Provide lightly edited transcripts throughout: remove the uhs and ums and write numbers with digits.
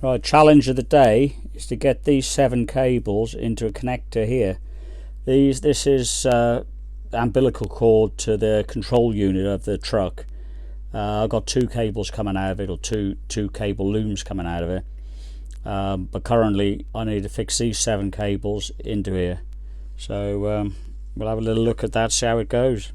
Right, challenge of the day is to get these 7 cables into a connector here. This is umbilical cord to the control unit of the truck. I've got 2 cables coming out of it, or two cable looms coming out of it. But currently I need to fix these 7 cables into here. So we'll have a little look at that, see how it goes.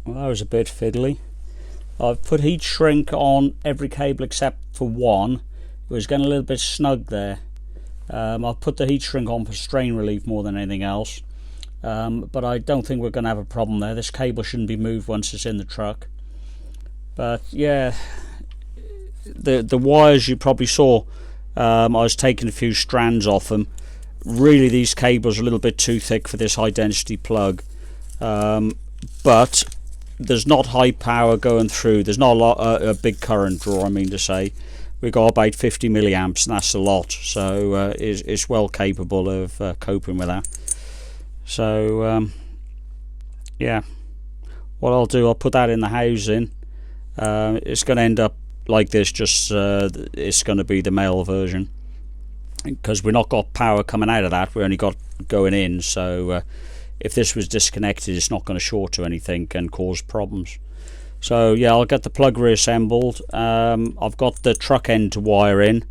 Well, that was a bit fiddly. I've put heat shrink on every cable except for one. It was getting a little bit snug there. I've put the heat shrink on for strain relief more than anything else. But I don't think we're going to have a problem there. This cable shouldn't be moved once it's in the truck. But yeah, the wires you probably saw, I was taking a few strands off them. Really, these cables are a little bit too thick for this high density plug. But there's not high power going through. There's not a big current draw, I mean to say. We got about 50 milliamps, and that's a lot. So it's well capable of coping with that. So yeah, what I'll do, I'll put that in the housing. It's going to end up like this. Just it's going to be the male version, because we've not got power coming out of that. We only got going in. So if this was disconnected, it's not going to short to anything and cause problems. So yeah, I'll get the plug reassembled. I've got the truck end to wire in,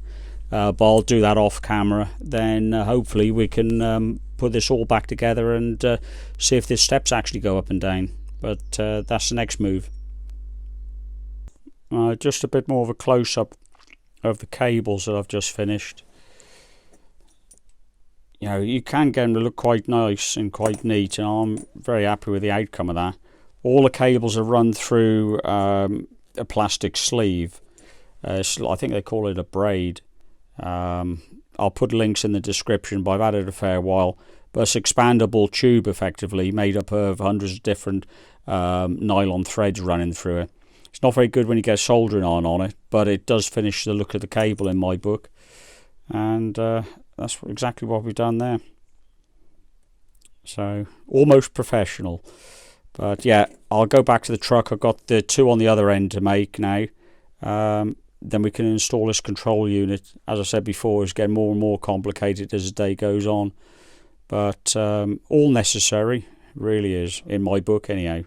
but I'll do that off camera. Then hopefully we can put this all back together and see if the steps actually go up and down. But that's the next move. Just a bit more of a close-up of the cables that I've just finished. You know, you can get them to look quite nice and quite neat, and I'm very happy with the outcome of that. All the cables are run through a plastic sleeve. I think they call it a braid. I'll put links in the description, but I've had it a fair while. But it's expandable tube, effectively, made up of hundreds of different nylon threads running through it. It's not very good when you get soldering on it, but it does finish the look of the cable in my book. And that's exactly what we've done there. So almost professional. But yeah, I'll go back to the truck. I've got the 2 on the other end to make now. Then we can install this control unit. As I said before, it's getting more and more complicated as the day goes on. But all necessary, really is, in my book anyhow.